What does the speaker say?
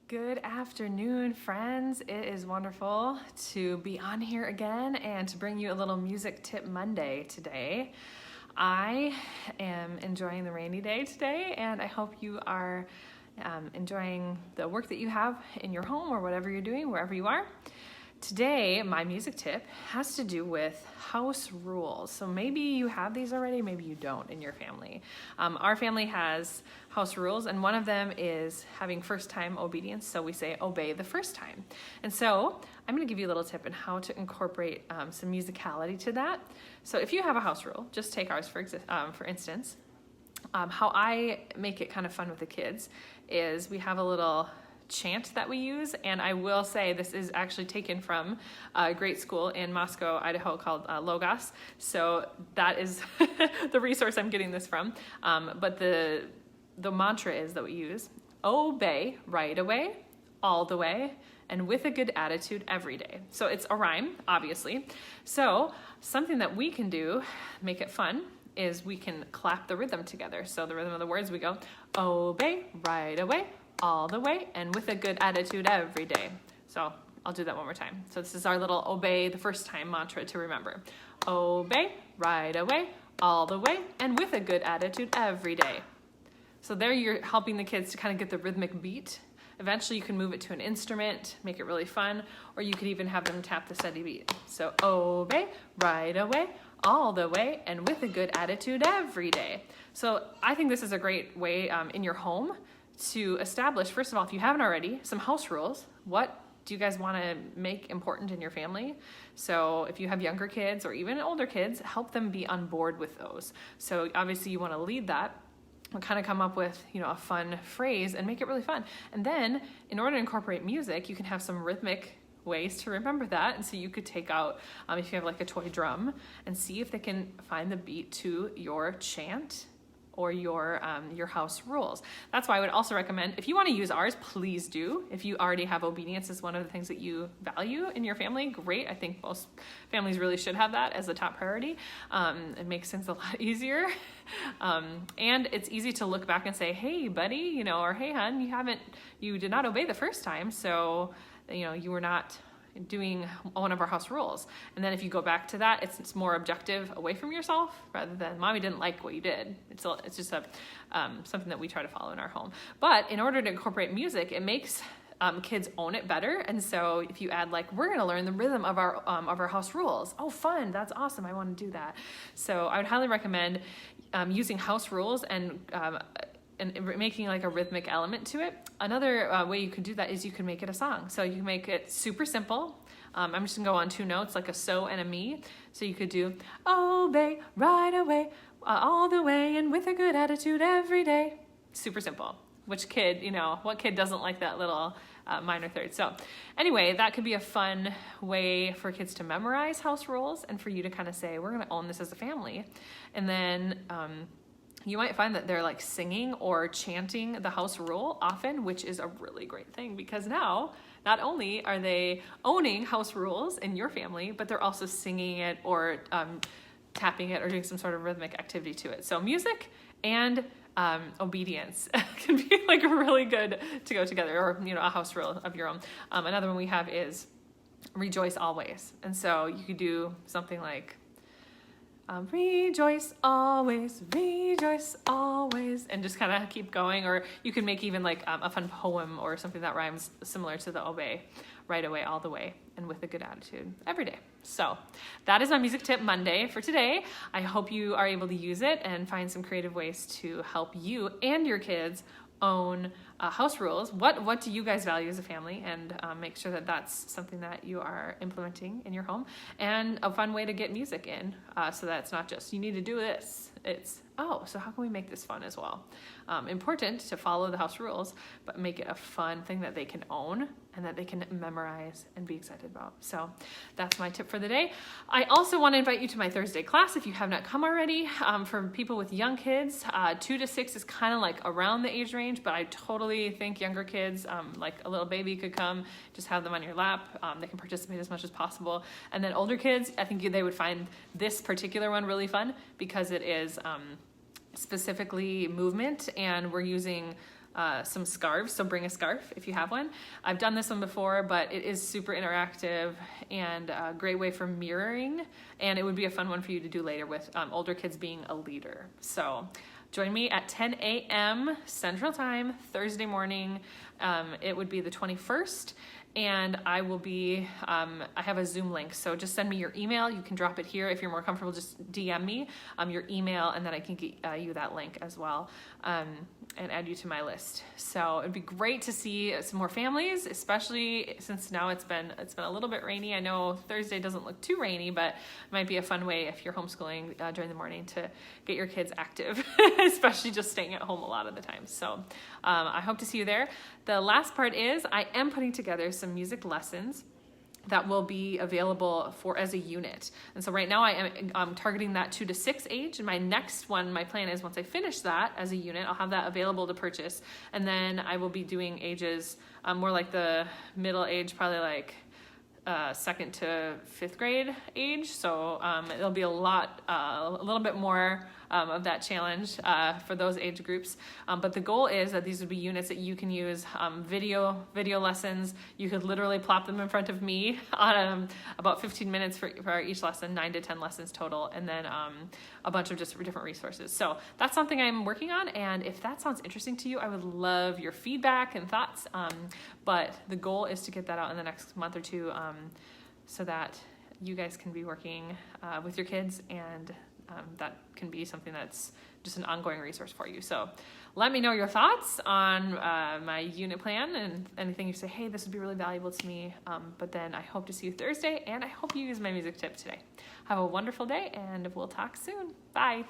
Good afternoon, friends. It is wonderful to be on here again and to bring you a little Music Tip Monday today. I am enjoying the rainy day today, and I hope you are enjoying the work that you have in your home or whatever you're doing, wherever you are. Today, my music tip has to do with house rules. So maybe you have these already, maybe you don't in your family. Our family has house rules, and one of them is having first time obedience. So we say obey the first time. And so I'm going to give you a little tip on how to incorporate some musicality to that. So if you have a house rule, just take ours for instance. How I make it kind of fun with the kids is we have a little chant that we use, and I will say this is actually taken from a great school in Moscow, Idaho called Logos. So that is the resource I'm getting this from. But the mantra is that we use: obey right away, all the way, and with a good attitude every day. So it's a rhyme, obviously. So something that we can do, make it fun, is we can clap the rhythm together. So the rhythm of the words, we go obey right away, all the way, and with a good attitude every day. So I'll do that one more time. So this is our little obey the first time mantra to remember. Obey right away, all the way, and with a good attitude every day. So there you're helping the kids to kind of get the rhythmic beat. Eventually you can move it to an instrument, make it really fun, or you could even have them tap the steady beat. So obey right away, all the way, and with a good attitude every day. So I think this is a great way in your home to establish, first of all, if you haven't already, some house rules. What do you guys want to make important in your family? So if you have younger kids or even older kids, help them be on board with those. So obviously you want to lead that and kind of come up with, a fun phrase and make it really fun. And then in order to incorporate music, you can have some rhythmic ways to remember that. And so you could take out, if you have like a toy drum, and see if they can find the beat to your chant or your house rules. That's why I would also recommend, if you want to use ours, please do. If you already have obedience as one of the things that you value in your family, great. I think most families really should have that as a top priority. It makes things a lot easier. And it's easy to look back and say, hey buddy, or hey hun, you did not obey the first time. So, you were not doing one of our house rules. And then if you go back to that, it's more objective away from yourself rather than mommy didn't like what you did. It's just something that we try to follow in our home. But in order to incorporate music, it makes kids own it better. And so if you add we're going to learn the rhythm of our house rules. Oh, fun. That's awesome. I want to do that. So I would highly recommend using house rules and making a rhythmic element to it. Another way you could do that is you can make it a song. So you can make it super simple. I'm just gonna go on two notes, like a so and a me. So you could do obey right away, all the way, and with a good attitude every day. Super simple. Which kid, what kid doesn't like that little minor third? So anyway, that could be a fun way for kids to memorize house rules and for you to kind of say, we're gonna own this as a family. And then you might find that they're singing or chanting the house rule often, which is a really great thing, because now not only are they owning house rules in your family, but they're also singing it or tapping it or doing some sort of rhythmic activity to it. So music and obedience can be really good to go together, or a house rule of your own. Another one we have is rejoice always. And so you could do something like rejoice always, and just kind of keep going. Or you can make even a fun poem or something that rhymes similar to the obey right away, all the way, and with a good attitude every day. So that is my music tip Monday for today. I hope you are able to use it and find some creative ways to help you and your kids own house rules. What do you guys value as a family? And make sure that that's something that you are implementing in your home, and a fun way to get music in, so that it's not just you need to do this. It's so how can we make this fun as well? Important to follow the house rules, but make it a fun thing that they can own and that they can memorize and be excited about. So that's my tip for the day. I also want to invite you to my Thursday class if you have not come already. For people with young kids, 2 to 6 is kind of around the age range, but I totally think younger kids, like a little baby could come, just have them on your lap. They can participate as much as possible. And then older kids, I think they would find this particular one really fun because it is specifically movement, and we're using some scarves, so bring a scarf if you have one. I've done this one before, but it is super interactive and a great way for mirroring, and it would be a fun one for you to do later with older kids being a leader. So join me at 10 a.m. Central Time, Thursday morning. It would be the 21st. And I will be, I have a Zoom link, so just send me your email. You can drop it here. If you're more comfortable, just DM me your email, and then I can get you that link as well, and add you to my list. So it'd be great to see some more families, especially since now it's been a little bit rainy. I know Thursday doesn't look too rainy, but it might be a fun way if you're homeschooling during the morning to get your kids active, especially just staying at home a lot of the time. So I hope to see you there. The last part is I am putting together some music lessons that will be available for as a unit. And so right now I am targeting that 2 to 6 age. And my next one, my plan is once I finish that as a unit, I'll have that available to purchase. And then I will be doing ages more like the middle age, probably like 2nd to 5th grade age. So it'll be a little bit more of that challenge for those age groups. But the goal is that these would be units that you can use video lessons. You could literally plop them in front of me on about 15 minutes for each lesson, 9 to 10 lessons total, and then a bunch of just different resources. So that's something I'm working on, and if that sounds interesting to you, I would love your feedback and thoughts. But the goal is to get that out in the next month or two, so that you guys can be working with your kids, and that can be something that's just an ongoing resource for you. So let me know your thoughts on my unit plan and anything you say, hey, this would be really valuable to me. But then I hope to see you Thursday, and I hope you use my music tip today. Have a wonderful day, and we'll talk soon. Bye.